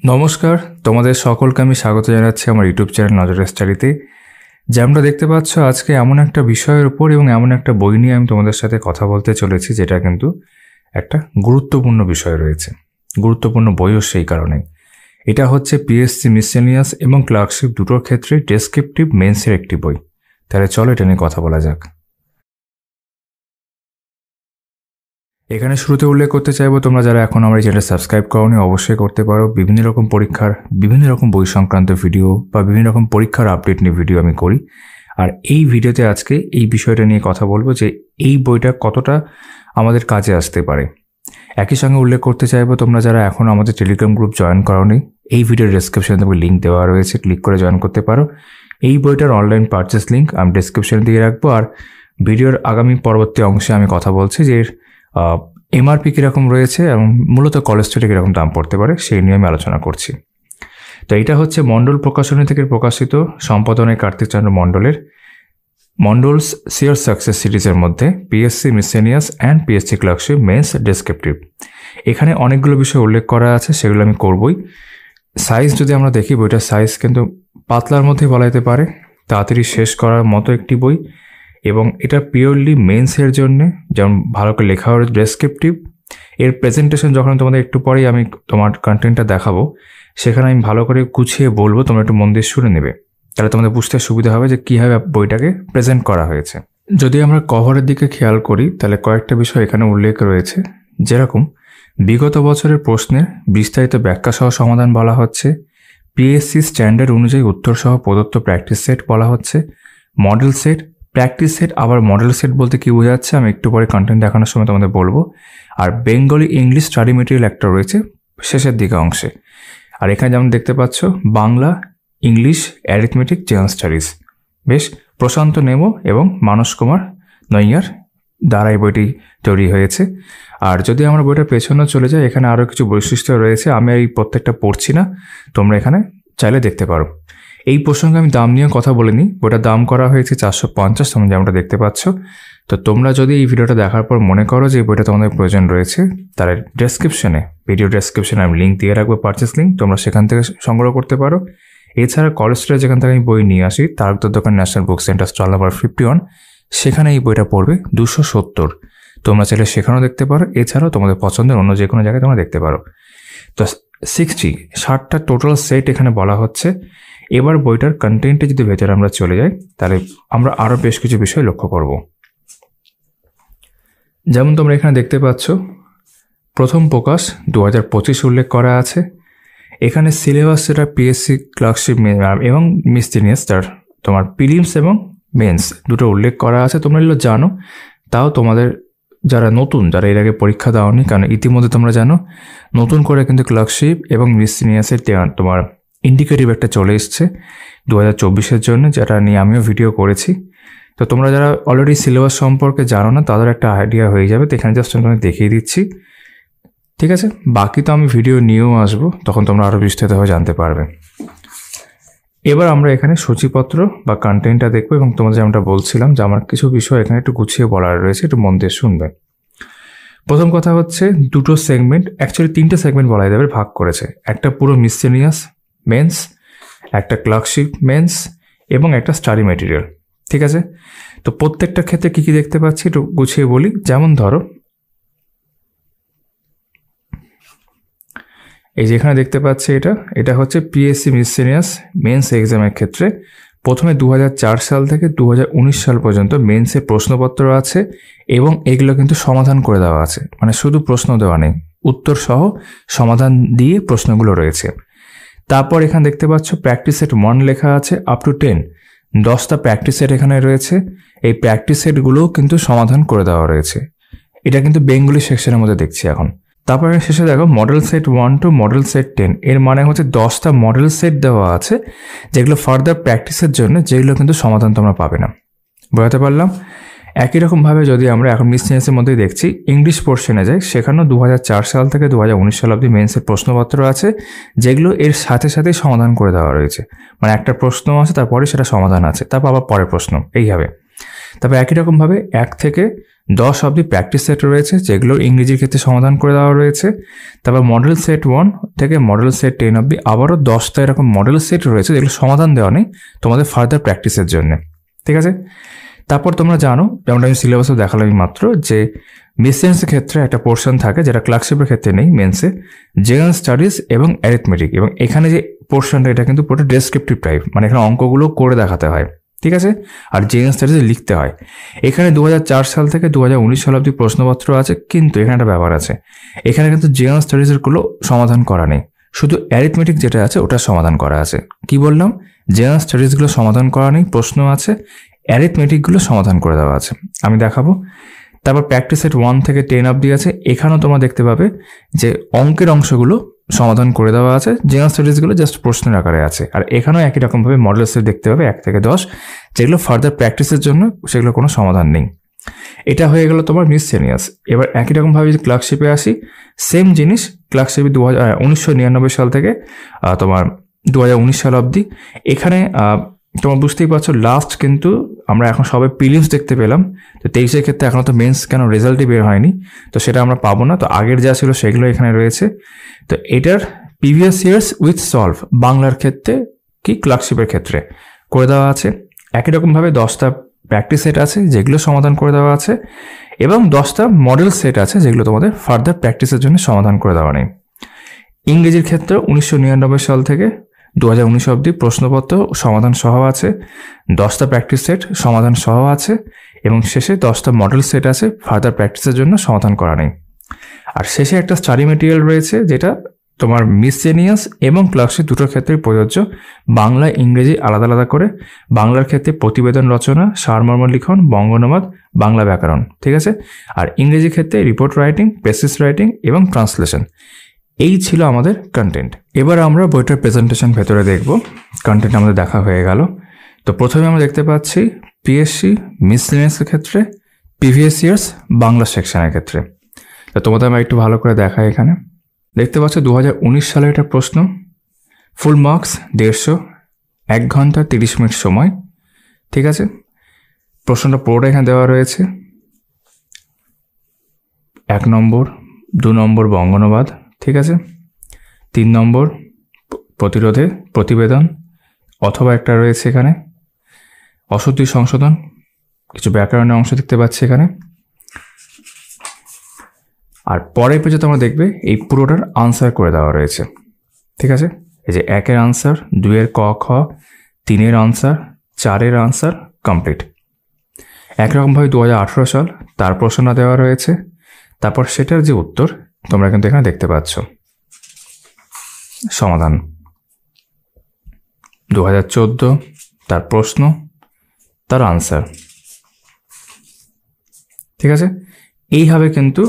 নমস্কার, তোমাদের সকলকে আমি স্বাগত জানাচ্ছি আমার ইউটিউব চ্যানেল নজরের স্টাডিতে। যেমনটা দেখতে পাচ্ছ, আজকে এমন একটা বিষয়ের উপর এবং এমন একটা বই নিয়ে আমি তোমাদের সাথে কথা বলতে চলেছি, যেটা কিন্তু একটা গুরুত্বপূর্ণ বিষয় রয়েছে। গুরুত্বপূর্ণ বইও সেই কারণে। এটা হচ্ছে পিএসসি মিসেলিনিয়াস এবং ক্লার্কশিপ দুটোর ক্ষেত্রে ডেসক্রিপটিভ মেন্সের একটি বই। তাহলে চলো এটা নিয়ে কথা বলা যাক। এখানে শুরুতে উল্লেখ করতে চাইবো, তোমরা যারা এখন আমার এই চ্যানেল সাবস্ক্রাইব করোনি অবশ্যই করতে পারো। বিভিন্ন রকম পরীক্ষার বিভিন্ন রকম বই সংক্রান্ত ভিডিও বা বিভিন্ন রকম পরীক্ষার আপডেট নিয়ে ভিডিও আমি করি। আর এই ভিডিওতে আজকে এই বিষয়টা নিয়ে কথা বলবো যে এই বইটা কতটা আমাদের কাজে আসতে পারে। একই সঙ্গে উল্লেখ করতে চাইবো, তোমরা যারা এখন আমাদের টেলিগ্রাম গ্রুপ জয়েন করোনি, এই ভিডিওর ডেসক্রিপশনে তোমাকে লিঙ্ক দেওয়া রয়েছে, ক্লিক করে জয়েন করতে পারো। এই বইটার অনলাইন পারচেস লিঙ্ক আমি ডেসক্রিপশনে দিয়ে রাখবো। আর ভিডিওর আগামী পরবর্তী অংশে আমি কথা বলছি যে এমআরপি কীরকম রয়েছে এবং মূলত কলেজ স্টোরে কীরকম দাম পড়তে পারে সেই নিয়ে আমি আলোচনা করছি। তো এটা হচ্ছে মণ্ডল প্রকাশনী থেকে প্রকাশিত সম্পাদনায় কার্তিক চন্দ্র মণ্ডলের মণ্ডলস শিওর সাকসেস সিরিজের মধ্যে PSC miscellaneous and PSC clerkship men's descriptive. এখানে অনেকগুলো বিষয় উল্লেখ করা আছে, সেগুলো আমি করবই। সাইজ যদি আমরা দেখি, বইটার সাইজ কিন্তু পাতলার মধ্যে বলা যেতে পারে, তাড়াতাড়ি শেষ করার মতো একটি বই। এবং এটা পিওরলি মেন্সের জন্যে, যেমন ভালো করে লেখা হয় ডেসক্রিপটিভ। এর প্রেজেন্টেশন যখন তোমাদের একটু পরেই আমি তোমার কন্টেন্টটা দেখাবো, সেখানে আমি ভালো করে গুছিয়ে বলবো, তোমরা একটু মন দিয়ে শুনে নেবে, তাহলে তোমাদের বুঝতে সুবিধা হবে যে কীভাবে বইটাকে প্রেজেন্ট করা হয়েছে। যদি আমরা কভারের দিকে খেয়াল করি, তাহলে কয়েকটা বিষয় এখানে উল্লেখ রয়েছে, যেরকম বিগত বছরের প্রশ্নের বিস্তারিত ব্যাখ্যা সহ সমাধান বলা হচ্ছে, পিএসসি স্ট্যান্ডার্ড অনুযায়ী উত্তর সহ প্রদত্ত প্র্যাকটিস সেট বলা হচ্ছে, মডেল সেট, প্র্যাকটিস সেট। আবার মডেল সেট বলতে কী বোঝাচ্ছে আমি একটু পরে কন্টেন্ট দেখানোর সময় তোমাদের বলবো। আর বেঙ্গলি ইংলিশ স্টাডি মেটেরিয়াল একটা রয়েছে শেষের দিকে অংশে। আর এখানে যেমন দেখতে পাচ্ছ, Bangla, English, arithmetic, general studies. বেশ প্রশান্ত নেমো এবং মানস কুমার নৈয়ার দ্বারা এই বইটি তৈরি হয়েছে। আর যদি আমরা বইটার পেছনে চলে যাই, এখানে আরও কিছু বৈশিষ্ট্য রয়েছে, আমি এই প্রত্যেকটা পড়ছি না, তোমরা এখানে চাইলে দেখতে পারো। এই প্রসঙ্গে আমি দাম নিয়ে কথা বলে নিই। বইটার দাম করা হয়েছে 450, তোমরা যেমনটা দেখতে পাচ্ছ। তো তোমরা যদি এই ভিডিওটা দেখার পর মনে করো যে এই বইটা তোমাদের প্রয়োজন রয়েছে, তাহলে ডেসক্রিপশনে, ভিডিও ডেসক্রিপশনে আমি লিঙ্ক দিয়ে রাখবো, পারচেস লিঙ্ক, তোমরা সেখান থেকে সংগ্রহ করতে পারো। এছাড়া কলেজ স্টোরে যেখান থেকে আমি বই নিয়ে আসি, তারকদার দোকান, national book centre, stall number 51, সেখানে এই বইটা পড়বে 270। তোমরা চাইলে সেখানেও দেখতে পারো। এছাড়াও তোমাদের পছন্দের অন্য যে কোনো জায়গায় তোমরা দেখতে পারো। তো 60টা টোটাল সেট এখানে বলা হচ্ছে। এবার বইটার কন্টেন্টে যদি ভেতরে আমরা চলে যাই, তাহলে আমরা আরও বেশ কিছু বিষয় লক্ষ্য করব। যেমন তোমরা এখানে দেখতে পাচ্ছ, প্রথম প্রকাশ 2025 উল্লেখ করা আছে। এখানে সিলেবাস যেটা পিএসসি ক্লার্কশিপ এবং মিসেলিনিয়াস, তার তোমার প্রিলিমস এবং মেন্স দুটো উল্লেখ করা আছে। তোমরা এগুলো জানো, তাও তোমাদের যারা নতুন, যারা এর আগে পরীক্ষা দাওনি, কারণ ইতিমধ্যে তোমরা জানো নতুন করে কিন্তু ক্লার্কশিপ এবং মিসেলিনিয়াসের তোমার ইন্ডিকেটিভ একটা চলে এসছে 2024-এর জন্য, যেটা নিয়ে আমিও ভিডিও করেছি। তো তোমরা যারা অলরেডি সিলেবাস সম্পর্কে জানো না, তাদের একটা আইডিয়া হয়ে যাবে। তো এখানে জাস্ট আমি দেখিয়ে দিচ্ছি, ঠিক আছে? বাকি তো আমি ভিডিও নিয়েও আসবো, তখন তোমরা আরও বিস্তারিতভাবে জানতে পারবে। এবার আমরা এখানে সূচিপত্র বা কন্টেন্টটা দেখবো, এবং তোমাদের যেমনটা বলছিলাম যে আমার কিছু বিষয় এখানে একটু গুছিয়ে বলার রয়েছে, একটু মন দিয়ে শুনবে। প্রথম কথা হচ্ছে, দুটো সেগমেন্ট, অ্যাকচুয়ালি 3টে সেগমেন্ট বলা যাবে, ভাগ করেছে। একটা পুরো মিসেলিনিয়াস মেন্স, একটা ক্লার্কশিপ মেন্স এবং একটা স্টাডি মেটেরিয়াল, ঠিক আছে? তো প্রত্যেকটা ক্ষেত্রে কী কী দেখতে পাচ্ছি একটু গুছিয়ে বলি। যেমন ধরো, এই যে এখানে দেখতে পাচ্ছি, এটা হচ্ছে পিএসসি মিসেলিনিয়াস মেন্স এক্সামের ক্ষেত্রে প্রথমে 2004 সাল থেকে 2019 সাল পর্যন্ত মেন্সের প্রশ্নপত্র আছে, এবং এগুলো কিন্তু সমাধান করে দেওয়া আছে, মানে শুধু প্রশ্ন দেওয়া নেই, উত্তর সহ সমাধান দিয়ে প্রশ্নগুলো রয়েছে। তারপর এখানে দেখতে পাচ্ছ প্র্যাকটিস সেট 1 লেখা আছে আপ টু 10, 10টা প্র্যাকটিস সেট এখানে রয়েছে। এই প্র্যাকটিস সেটগুলোও কিন্তু সমাধান করে দেওয়া রয়েছে। এটা কিন্তু বেঙ্গলি সেকশনের মধ্যে দেখছি এখন। তারপরে শেষে দেখো model set 1 to model set 10, এর মানে হচ্ছে 10টা মডেল সেট দেওয়া আছে, যেগুলো ফার্দার প্র্যাকটিসের জন্য, যেগুলো কিন্তু সমাধান তোমরা পাবে না। বোঝাতে পারলাম? একই রকমভাবে যদি আমরা এখন মিসেলিনিয়াসের মধ্যেই দেখছি, ইংলিশ পোর্শনে যাই, সেখানেও 2004 সাল থেকে 2019 সাল অবধি মেন্সের প্রশ্নপত্র আছে, যেগুলো এর সাথে সাথেই সমাধান করে দেওয়া রয়েছে। মানে একটা প্রশ্ন আছে, তারপরে সেটা সমাধান আছে, তারপর আবার পরের প্রশ্ন, এইভাবে। তবে একই রকমভাবে 1 থেকে 10 অবধি প্র্যাকটিস সেট রয়েছে, যেগুলো ইংরেজির ক্ষেত্রে সমাধান করে দেওয়া রয়েছে। তারপর মডেল সেট 1 থেকে মডেল সেট 10 অবধি আবারও 10টা এরকম মডেল সেট রয়েছে, যেগুলো সমাধান দেওয়া নেই তোমাদের ফার্দার প্র্যাকটিসের জন্য। ঠিক আছে, তারপর তোমরা জানো, যেমন আমি সিলেবাসও দেখালাম মাত্র, যে মিসেন্সের ক্ষেত্রে একটা পোর্শন থাকে যেটা ক্লার্কশিপের ক্ষেত্রে নেই, মেন্সে জেনারেল স্টাডিজ এবং অ্যারিথমেটিক। এবং এখানে যে পোর্শনটা এটা কিন্তু পুরো ডেসক্রিপটিভ টাইপ, মানে এখানে অঙ্কগুলো করে দেখাতে হয়। ঠিক আছে, আর জেনারেল স্টাডিজে লিখতে হয়। এখানে 2004 সাল থেকে 2019 সাল অবধি প্রশ্নপত্র আছে, কিন্তু এখানে একটা ব্যাপার আছে, এখানে কিন্তু জেনারেল স্টাডিজেরগুলো সমাধান করা নেই, শুধু অ্যারিথমেটিক যেটা আছে ওটা সমাধান করা আছে। কি বললাম, জেনারেল স্টাডিজগুলো সমাধান করা নেই, প্রশ্ন আছে, অ্যারিথমেটিকগুলো সমাধান করে দেওয়া আছে, আমি দেখাবো। তারপর প্র্যাকটিস সেট 1 থেকে 10 অবধি আছে, এখানেও তোমরা দেখতে পাবে যে অঙ্কের অংশগুলো সমাধান করে দেওয়া আছে, জেনারেল স্টাডিজগুলো জাস্ট প্রশ্নের আকারে আছে। আর এখানেও একই রকমভাবে মডেল সেট দেখতে পাবে 1 থেকে 10, যেগুলো ফার্দার প্র্যাকটিসের জন্য সেগুলো কোনো সমাধান নেই। এটা হয়ে গেল তোমার মিসসেলিনিয়াস। এবার একই রকমভাবে যদি ক্লার্কশিপে আসি, সেম জিনিস ক্লার্কশিপে 1999 সাল থেকে তোমার 2019 সাল অবধি। এখানে তোমরা বুঝতেই পারছো, লাস্ট কিন্তু আমরা এখন সবাই প্রিলিমস দেখতে পেলাম, তো 23-এর ক্ষেত্রে এখনও তো মেন্স কেন রেজাল্টই বের হয়নি, তো সেটা আমরা পাবো না। তো আগের যা ছিল সেগুলো এখানে রয়েছে। তো এটার প্রিভিয়াস ইয়ার্স উইথ সলভ বাংলার ক্ষেত্রে কি ক্লার্কশিপের ক্ষেত্রে করে দেওয়া আছে। একই রকমভাবে 10টা প্র্যাকটিস সেট আছে যেগুলো সমাধান করে দেওয়া আছে, এবং 10টা মডেল সেট আছে যেগুলো তোমাদের ফার্দার প্র্যাকটিসের জন্য সমাধান করে দেওয়া নেই। ইংরেজির ক্ষেত্রে 1999 সাল থেকে 2019 অবধি প্রশ্নপত্র সমাধান সহ আছে, 10টা প্র্যাকটিস সেট সমাধান সহ আছে, এবং শেষে 10টা মডেল সেট আছে ফার্দার প্র্যাকটিসের জন্য সমাধান করা নেই। আর শেষে একটা স্টাডি মেটেরিয়াল রয়েছে, যেটা তোমার মিসসেলিনিয়াস এবং ক্লার্কশিপ দুটোর ক্ষেত্রেই প্রযোজ্য, বাংলা ইংরেজি আলাদা আলাদা করে। বাংলার ক্ষেত্রে প্রতিবেদন রচনা, সারমর্ম লিখন, বঙ্গানুবাদ, বাংলা ব্যাকরণ। ঠিক আছে, আর ইংরেজির ক্ষেত্রে রিপোর্ট রাইটিং, পেসিস রাইটিং এবং ট্রান্সলেশন। এই ছিল আমাদের কন্টেন্ট। এবার আমরা বইটার প্রেজেন্টেশন ভেতরে দেখব। কন্টেন্ট আমাদের দেখা হয়ে গেল। তো প্রথমে আমরা দেখতে পাচ্ছি পিএসসি মিসসেলিনিয়াসের ক্ষেত্রে প্রিভিয়াস ইয়ার্স বাংলা সেকশনের ক্ষেত্রে। তো তোমাদের আমি একটু ভালো করে দেখাই। এখানে দেখতে পাচ্ছ 2019 সালের একটা প্রশ্ন, ফুল মার্কস 150, 1 ঘন্টা 30 মিনিট সময়। ঠিক আছে, প্রশ্নটা পুরোটা এখানে দেওয়া রয়েছে। 1 নম্বর, 2 নম্বর বঙ্গানুবাদ, ঠিক আছে, 3 নম্বর প্রতিরোধে প্রতিবেদন, অথবা একটা রয়েছে এখানে অশুদ্ধি সংশোধন, কিছু ব্যাকরণের অংশ দেখতে পাচ্ছি এখানে। আর পরের পেজে তোমরা দেখবে এই পুরোটার আনসার করে দেওয়া রয়েছে। ঠিক আছে, এই যে 1-এর আনসার, 2-এর ক খ, 3-এর আনসার, 4-এর আনসার কমপ্লিট। একরকমভাবে 2018 সাল তার প্রশ্নটা দেওয়া রয়েছে, তারপর সেটার যে উত্তর তোমরা কিন্তু এখানে দেখতে পাচ্ছ। সমাধান 2014 তার প্রশ্ন, তার আনসার। ঠিক আছে, এইভাবে কিন্তু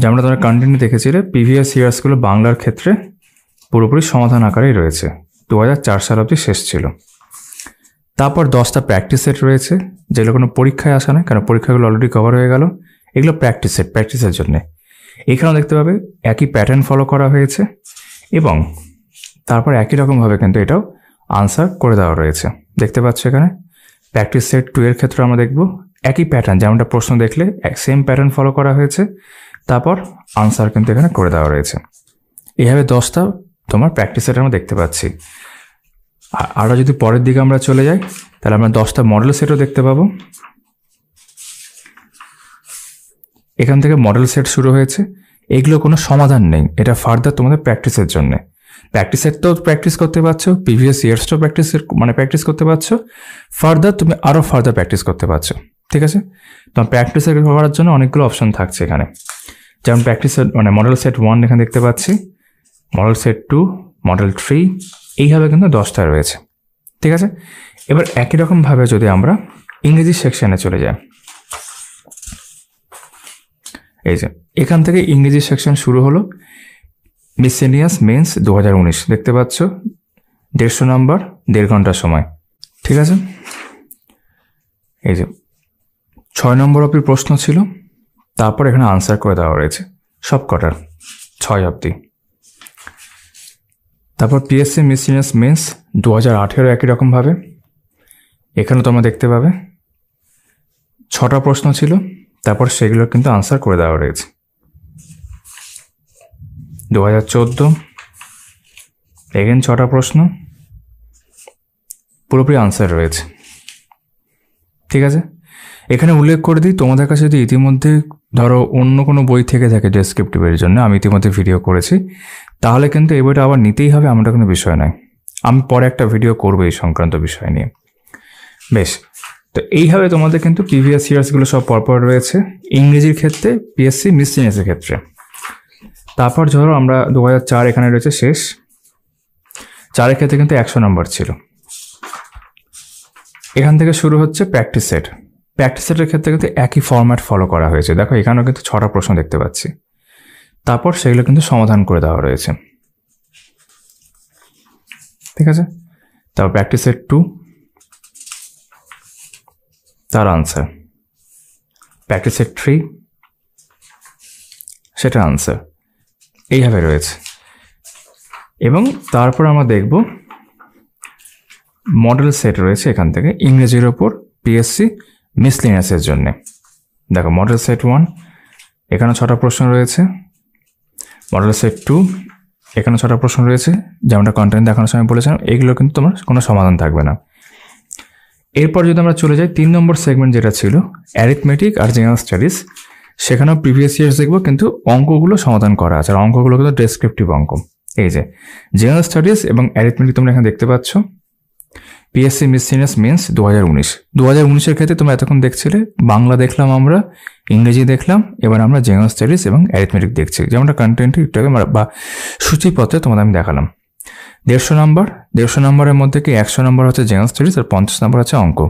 যেমন তোমরা কন্টেন্ট দেখেছিলে, প্রিভিয়াস ইয়ার্সগুলো বাংলার ক্ষেত্রে পুরোপুরি সমাধান আকারেই রয়েছে। 2004 সাল অবধি শেষ ছিল। তারপর 10টা প্র্যাকটিস সেট রয়েছে, যেগুলো কোনো পরীক্ষায় আসা নয়, কারণ পরীক্ষাগুলো অলরেডি কভার হয়ে গেল। এগুলো প্র্যাকটিস সেট, প্র্যাকটিসের জন্যে। এখানেও দেখতে পাবে একই প্যাটার্ন ফলো করা হয়েছে, এবং তারপর একই রকমভাবে কিন্তু এটাও আনসার করে দেওয়া রয়েছে। দেখতে পাচ্ছ এখানে প্র্যাকটিস সেট 2-এর ক্ষেত্রে আমরা দেখব একই প্যাটার্ন, যেমনটা প্রশ্ন দেখলে সেম প্যাটার্ন ফলো করা হয়েছে, তারপর আনসার কিন্তু এখানে করে দেওয়া রয়েছে। এইভাবে 10টা তোমার প্র্যাকটিস সেট আমরা দেখতে পাচ্ছি। আরও যদি পরের দিকে আমরা চলে যাই, তাহলে আমরা 10টা মডেল সেটও দেখতে পাবো। এখান থেকে মডেল সেট শুরু হয়েছে, এগুলো কোনো সমাধান নেই, এটা ফার্দার তোমাদের প্র্যাকটিসের জন্য। প্র্যাকটিস সেট তো প্র্যাকটিস করতে পারছো, প্রিভিয়াস ইয়ার্সটাও প্র্যাকটিস করতে পারছো, ফার্দার তুমি আরও ফার্দার প্র্যাকটিস করতে পারছো। ঠিক আছে, তোমার প্র্যাকটিস করার জন্য অনেকগুলো অপশন থাকছে এখানে। যেমন প্র্যাকটিস মডেল সেট 1 এখানে দেখতে পাচ্ছি, মডেল সেট 2, মডেল 3, এইভাবে কিন্তু 10টা রয়েছে। ঠিক আছে, এবার একই রকমভাবে যদি আমরা ইংরেজি সেকশনে চলে যাই, এই যে এখান থেকে ইংরেজি সেকশন শুরু হলো। মিসসেলিনিয়াস মেন্স 2019 দেখতে পাচ্ছ, 150 নম্বর, 1.5 ঘন্টা সময়। ঠিক আছে, এই যে 6 নম্বর অবধি প্রশ্ন ছিল, তারপর এখানে আনসার করে দেওয়া রয়েছে সব কটার 6 অবধি। তারপর পিএসসি মিসসেলিনিয়াস মেন্স 2018 একই রকমভাবে এখানে তোমরা দেখতে পাবে 6টা প্রশ্ন ছিল, তারপর সেগুলো কিন্তু আনসার করে দেওয়া রয়েছে। 2014 এগেন 6টা প্রশ্ন, পুরোপুরি আনসার রয়েছে। ঠিক আছে, এখানে উল্লেখ করে দিই, তোমাদের কাছে যদি ইতিমধ্যে ধরো অন্য কোনো বই থেকে থাকে ডেসক্রিপটিভের জন্য, আমি ইতিমধ্যে ভিডিও করেছি, তাহলে কিন্তু এই বইটা আবার নিতেই হবে, এমনটা কোনো বিষয় নয়। আমি পরে একটা ভিডিও করবো এই সংক্রান্ত বিষয় নিয়ে। বেশ, তো এইভাবে তোমাদের কিন্তু প্রিভিয়াস ইয়ার্সগুলো সব পরপর রয়েছে ইংরেজির ক্ষেত্রে, পিএসসি মিসলিনিয়াসের ক্ষেত্রে। তারপর ধরো আমরা 2004 এখানে রয়েছে শেষ। 4-এর ক্ষেত্রে কিন্তু 100 নম্বর ছিল। এখান থেকে শুরু হচ্ছে প্র্যাকটিস সেট। প্র্যাকটিস সেটের ক্ষেত্রে কিন্তু একই ফরম্যাট ফলো করা হয়েছে। দেখো এখানেও কিন্তু 6টা প্রশ্ন দেখতে পাচ্ছি, তারপর সেগুলো কিন্তু সমাধান করে দেওয়া রয়েছে। ঠিক আছে, তারপর প্র্যাকটিস সেট 2, তার আনসার। প্র্যাকটিস সেট 3, সেটা আনসার। এইভাবে রয়েছে। এবং তারপর আমরা দেখব মডেল সেট রয়েছে এখান থেকে ইংরেজির ওপর পিএসসি মিসলিনিয়াসের জন্য। দেখো মডেল সেট 1, এখানে 6টা প্রশ্ন রয়েছে। মডেল সেট 2, এখানে 6টা প্রশ্ন রয়েছে, যেমনটা কন্টেন্ট দেখানোর সময় বলেছিলাম, এগুলো কিন্তু তোমার কোনো সমাধান থাকবে না। এরপর যদি আমরা চলে যাই 3 নম্বর সেগমেন্ট যেটা ছিল অ্যারিথমেটিক আর জেনারেল স্টাডিজ, সেখানেও প্রিভিয়াস ইয়ার্স দেখবো, কিন্তু অঙ্কগুলো সমাধান করা আছে। আর অঙ্কগুলো কিন্তু ডেসক্রিপটিভ অঙ্ক। এই যে জেনারেল স্টাডিজ এবং অ্যারিথমেটিক তোমরা এখানে দেখতে পাচ্ছ। PSC miscellaneous men's 2019। 2019-এর ক্ষেত্রে তোমরা এতক্ষণ দেখছিলে বাংলা দেখলাম আমরা, ইংরেজি দেখলাম, এবার আমরা জেনারেল স্টাডিজ এবং অ্যারিথমেটিক দেখছি, যেমনটা কন্টেন্ট একটু আগে বা সূচিপত্রে তোমাদের আমি দেখালাম। 150 নম্বর, 150 নম্বরের মধ্যে কি 100 নম্বর হচ্ছে জেনারেল স্টাডিজ আর 50 নম্বর হচ্ছে অঙ্ক।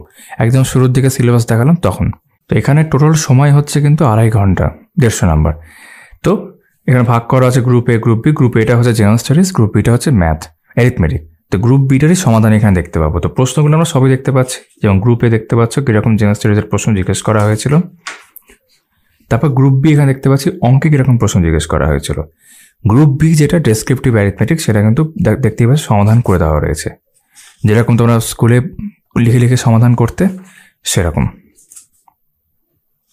একদম শুরুর দিকে সিলেবাস দেখালাম তখন। তো এখানে টোটাল সময় হচ্ছে কিন্তু 2.5 ঘন্টা, 150 নম্বর। তো এখানে ভাগ করা আছে group A, group B. Group এটা হচ্ছে জেনারেল স্টাডিজ, গ্রুপ বিটা হচ্ছে ম্যাথ, অ্যারিথমেটিক। তো গ্রুপ বিটারই সমাধান এখানে দেখতে পাবো। তো প্রশ্নগুলো আমরা সবই দেখতে পাচ্ছি, যেমন গ্রুপে দেখতে পাচ্ছ কীরকম জেনারেল স্টাডিজের প্রশ্ন জিজ্ঞেস করা হয়েছিল। তারপর গ্রুপ বি এখানে দেখতে পাচ্ছি অঙ্কে কীরকম প্রশ্ন জিজ্ঞেস করা হয়েছিল। গ্রুপ বি যেটা ডেসক্রিপটিভ অ্যারিথমেটিক, সেটা কিন্তু দেখতেই পাচ্ছি সমাধান করে দেওয়া রয়েছে, যেরকম তোমরা স্কুলে লিখে লিখে সমাধান করতে সেরকম।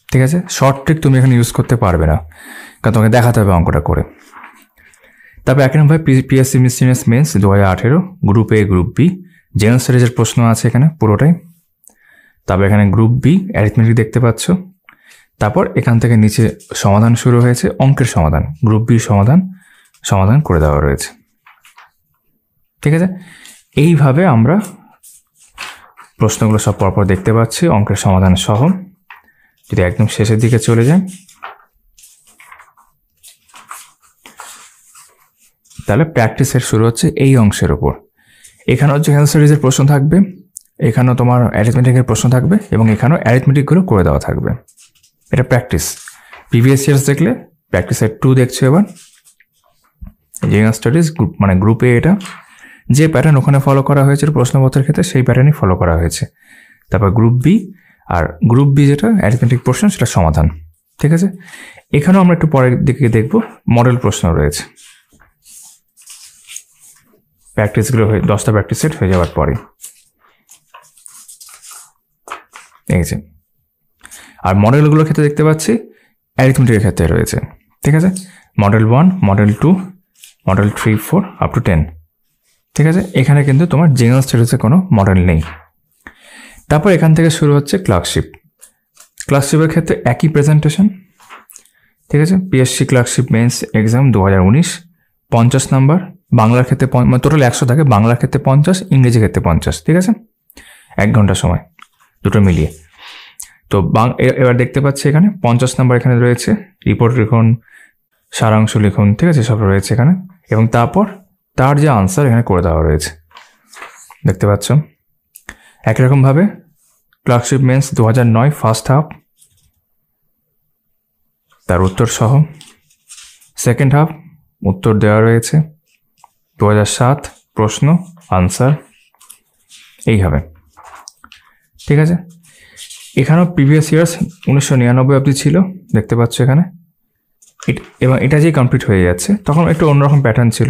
ঠিক আছে, শর্ট ট্রিক তুমি এখানে ইউজ করতে পারবে না, কারণ তোমাকে দেখাতে হবে অঙ্কটা করে। তারপর এক নম্বর PSC miscellaneous mains 2018, group A, group B, general স্টাডিজের প্রশ্ন আছে এখানে পুরোটাই। তারপর এখানে গ্রুপ বি অ্যারিথমেটিক দেখতে পাচ্ছ। তারপর এখান থেকে নিচে সমাধান শুরু হয়েছে, অঙ্কের সমাধান, গ্রুপ বি সমাধান করে দেওয়া রয়েছে। ঠিক আছে, এইভাবে আমরা প্রশ্নগুলো সব পরপর দেখতে পাচ্ছি অঙ্কের সমাধান সহ। যদি একদম শেষের দিকে চলে যায়, তাহলে প্র্যাকটিসের শুরু হচ্ছে এই অংশের ওপর। এখানেও জেনারেল স্টাডিজের প্রশ্ন থাকবে, এখানেও তোমার অ্যারিথমেটিকের প্রশ্ন থাকবে, এবং এখানেও অ্যারিথমেটিকগুলো করে দেওয়া থাকবে। এটা প্র্যাকটিস। প্রিভিয়াস ইয়ার্স দেখলে প্র্যাকটিসের 2 দেখছো। এবার জেনারেল স্টাডিজ গ্রুপ মানে গ্রুপে, এটা যে প্যাটার্ন ওখানে ফলো করা হয়েছিল প্রশ্নপত্রের ক্ষেত্রে সেই প্যাটার্নই ফলো করা হয়েছে। তারপর গ্রুপ বি, আর গ্রুপ বি যেটা অ্যারিথমেটিক প্রশ্ন সেটা সমাধান। ঠিক আছে, এখানেও আমরা একটু পরের দিকে দেখব মডেল প্রশ্ন রয়েছে। প্র্যাকটিসগুলো 10টা প্র্যাকটিস সেট হয়ে যাওয়ার পরে এই যে, আর মডেলগুলোর ক্ষেত্রে দেখতে পাচ্ছি অ্যারিথমেটিকের ক্ষেত্রে রয়েছে। ঠিক আছে, model 1, model 2, model 3, 4 up to 10। ঠিক আছে, এখানে কিন্তু তোমার জেনারেল স্টাডিজে কোনো মডেল নেই। তারপর এখান থেকে শুরু হচ্ছে ক্লার্কশিপ। ক্লার্কশিপের ক্ষেত্রে একই প্রেজেন্টেশন। ঠিক আছে, PSC clerkship men's exam 2019, 50 number. বাংলার ক্ষেত্রে টোটাল 100 থাকে, বাংলার ক্ষেত্রে 50, ইংরেজির ক্ষেত্রে 50। ঠিক আছে, 1 ঘন্টা সময় দুটো মিলিয়ে। তো এবার দেখতে পাচ্ছি এখানে 50 নাম্বার এখানে রয়েছে, রিপোর্ট লিখুন, সারাংশ লিখুন। ঠিক আছে, সব রয়েছে এখানে, এবং তারপর তার যে আনসার এখানে করে দেওয়া রয়েছে দেখতে পাচ্ছ। একই রকমভাবে ক্লার্কশিপ মেন্স 2009 ফার্স্ট হাফ, তার উত্তর সহ। সেকেন্ড হাফ উত্তর দেওয়া রয়েছে, 2007 প্রশ্ন আনসার, এইভাবে। ঠিক আছে, এখানেও প্রিভিয়াস ইয়ার্স 1999 অবধি ছিল দেখতে পাচ্ছ এখানে, এবং এটা যেই কমপ্লিট হয়ে যাচ্ছে তখন একটু অন্যরকম প্যাটার্ন ছিল।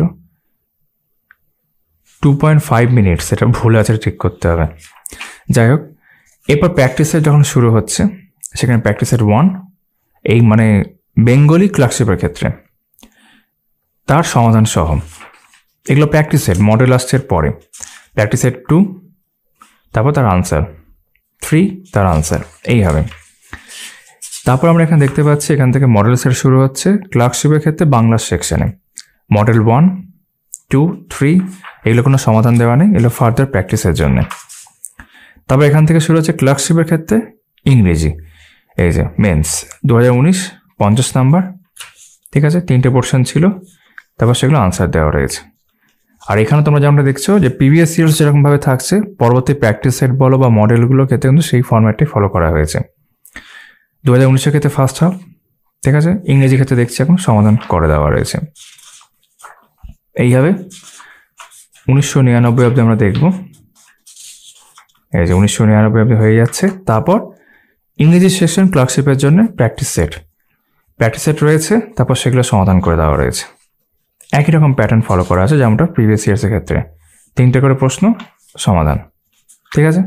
2.5 মিনিটস, এটা ভুল আছে, ঠিক করতে হবে। যাই হোক, এরপর প্র্যাকটিসের যখন শুরু হচ্ছে, সেখানে প্র্যাকটিস সেট 1 এই মানে বেঙ্গলি ক্লার্কশিপের ক্ষেত্রে তার সমাধান সহ, এগুলো প্র্যাকটিস সেট, মডেল আসছে পরে। প্র্যাকটিস সেট 2, তারপর তার আনসার 3, তার আনসার, এইভাবে। তারপর আমরা এখানে দেখতে পাচ্ছি এখান থেকে মডেল সেট শুরু হচ্ছে ক্লার্কশিপের ক্ষেত্রে বাংলার সেকশনে। মডেল 1, 2, 3 এগুলো কোনো সমাধান দেওয়া নেই, এগুলো ফার্দার প্র্যাকটিসের জন্য। তারপর এখান থেকে শুরু হচ্ছে ক্লার্কশিপের ক্ষেত্রে ইংরেজি, এই যে মেন্স 2019 50 নাম্বার, ঠিক আছে, 3টে পোর্শন ছিল, তারপর সেগুলো আনসার দেওয়া রয়েছে। আর এখানে তোমরা যেমনটা দেখছো যে প্রিভিয়াস ইয়ার্স যেরকমভাবে থাকছে, পরবর্তী প্র্যাকটিস সেট বলো বা মডেলগুলোর ক্ষেত্রে কিন্তু সেই ফরম্যাটটি ফলো করা হয়েছে। 2019-এর ক্ষেত্রে ফার্স্ট হাফ, ঠিক আছে, ইংরেজি ক্ষেত্রে দেখছি এখন সমাধান করে দেওয়া রয়েছে। এইভাবে 1999 অবধি আমরা দেখব, এই যে 1999 অবধি হয়ে যাচ্ছে। তারপর ইংরেজি সেকশন ক্লার্কশিপের জন্য প্র্যাকটিস সেট রয়েছে, তারপর সেগুলো সমাধান করে দেওয়া রয়েছে। একই রকম প্যাটার্ন ফলো করা আছে যেমনটা প্রিভিয়াস ইয়ার্সের ক্ষেত্রে, 3টে করে প্রশ্ন, সমাধান, ঠিক আছে।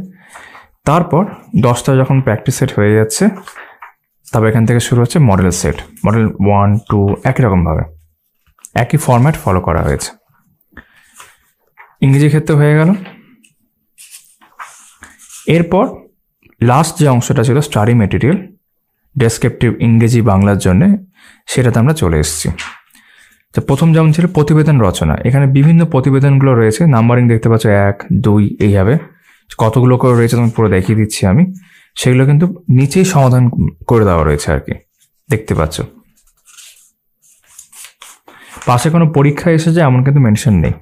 তারপর 10টা যখন প্র্যাকটিস সেট হয়ে যাচ্ছে, তারপর এখান থেকে শুরু হচ্ছে মডেল সেট, মডেল 1, 2 একই রকমভাবে একই ফরম্যাট ফলো করা হয়েছে। ইংরেজি ক্ষেত্রে হয়ে গেল। এরপর লাস্ট যে অংশটা ছিল স্টাডি মেটেরিয়াল ডেসক্রিপটিভ ইংরেজি বাংলার জন্য, সেটাতে আমরা চলে এসেছি। তো প্রথম যেমন ছিল প্রতিবেদন রচনা, এখানে বিভিন্ন প্রতিবেদনগুলো রয়েছে, নাম্বারিং দেখতে পাচ্ছ 1, 2 এইভাবে কতগুলো করে রয়েছে তুমি পুরো দেখিয়ে দিচ্ছি আমি, সেগুলো কিন্তু নিচেই সমাধান করে দেওয়া রয়েছে আর কি, দেখতে পাচ্ছ। পাশে কোনো পরীক্ষা এসেছে এমন কিন্তু মেনশন নেই।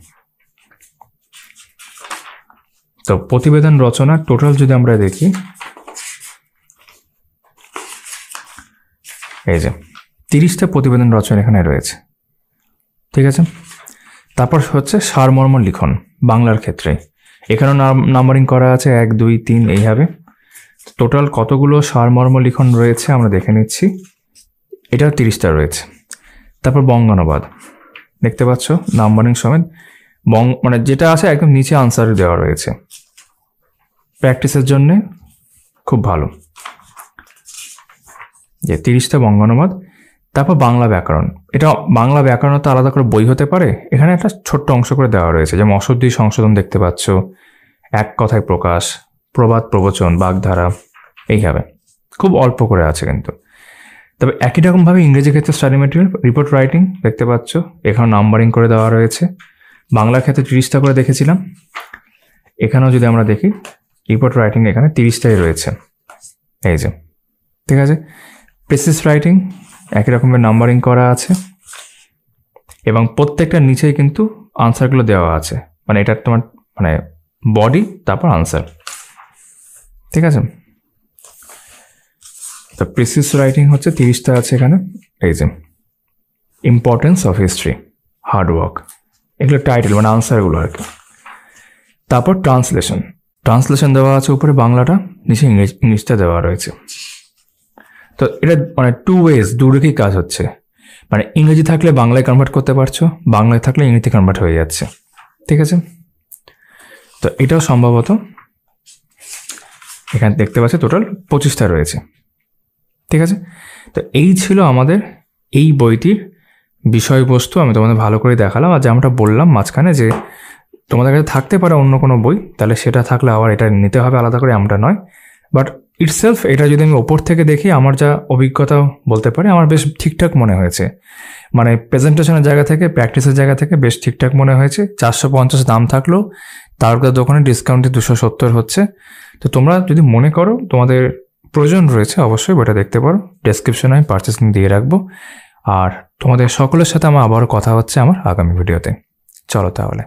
তো প্রতিবেদন রচনা টোটাল যদি আমরা দেখি, এই যে 30টা প্রতিবেদন রচনা এখানে রয়েছে, ঠিক আছে। তারপর হচ্ছে সারমর্ম লিখন বাংলার ক্ষেত্রে, এখানেও নাম্বারিং করা আছে 1, 2, 3 এইভাবে। টোটাল কতগুলো সারমর্ম লিখন রয়েছে আমরা দেখে নিচ্ছি, এটাও 30টা রয়েছে। তারপর বঙ্গানুবাদ দেখতে পাচ্ছ নাম্বারিং সমেত, মানে যেটা আছে একদম নিচে আনসার দেওয়া রয়েছে, প্র্যাকটিসের জন্য খুব ভালো, যে 30টা বঙ্গানুবাদ। তারপর বাংলা ব্যাকরণ, এটা বাংলা ব্যাকরণ তো আলাদা করে বই হতে পারে, এখানে একটা ছোট্ট অংশ করে দেওয়া রয়েছে, যেমন অশুদ্ধি সংশোধন দেখতে পাচ্ছ, এক কথায় প্রকাশ, প্রবাদ প্রবচন, বাগধারা, এইভাবে খুব অল্প করে আছে কিন্তু। তবে একই রকমভাবে ইংরেজি ক্ষেত্রে স্টাডি মেটেরিয়াল রিপোর্ট রাইটিং দেখতে পাচ্ছ, এখানে নাম্বারিং করে দেওয়া রয়েছে। বাংলার ক্ষেত্রে 30টা করে দেখেছিলাম, এখানেও যদি আমরা দেখি রিপোর্ট রাইটিং এখানে 30টাই রয়েছে, এই যে, ঠিক আছে। প্রেসিস রাইটিং একই রকমের নাম্বারিং করা আছে, এবং প্রত্যেকটা নিচেই কিন্তু আনসারগুলো দেওয়া আছে, মানে এটা তোমার মানে বডি তারপর আনসার, ঠিক আছে। তো প্রেসিস রাইটিং হচ্ছে 30টা আছে এখানে, এই যে importance of history, hard work, এগুলো টাইটেল মানে আনসারগুলো আর কি। তারপর ট্রান্সলেশন দেওয়া আছে উপরে বাংলাটা, নিচে ইংলিশটা দেওয়া রয়েছে। তো এটা মানে 2 ওয়েজ, দুদিকেই কাজ হচ্ছে, মানে ইংরেজি থাকলে বাংলায় কনভার্ট করতে পারছো, বাংলায় থাকলে ইংরেজিতে কনভার্ট হয়ে যাচ্ছে, ঠিক আছে। তো এটাও সম্ভবত এখানে দেখতে পাচ্ছি টোটাল 25টা রয়েছে, ঠিক আছে। তো এই ছিল আমাদের এই বইটির বিষয়বস্তু, আমি তোমাদের ভালো করে দেখালাম। আর যেমনটা বললাম মাঝখানে যে তোমাদের কাছে থাকতে পারে অন্য কোনো বই, তাহলে সেটা থাকলে আবার এটা নিতে হবে আলাদা করে, এমনটা নয়। বাট ইটসেলফ এটা যদি আমি ওপর থেকে দেখি, আমার যা অভিজ্ঞতা বলতে পারি, আমার বেশ ঠিকঠাক মনে হয়েছে, মানে প্রেজেন্টেশনের জায়গা থেকে প্র্যাকটিসের জায়গা থেকে বেশ ঠিকঠাক মনে হয়েছে। 450 দাম থাকলেও তার দোকানে ডিসকাউন্টে 270 হচ্ছে। তো তোমরা যদি মনে করো তোমাদের প্রয়োজন রয়েছে, অবশ্যই বইটা দেখতে পারো, ডেসক্রিপশনে আমি পারচেস লিংক দিয়ে রাখবো। আর তোমাদের সকলের সাথে আমার আবারও কথা হচ্ছে আমার আগামী ভিডিওতে। চলো তাহলে।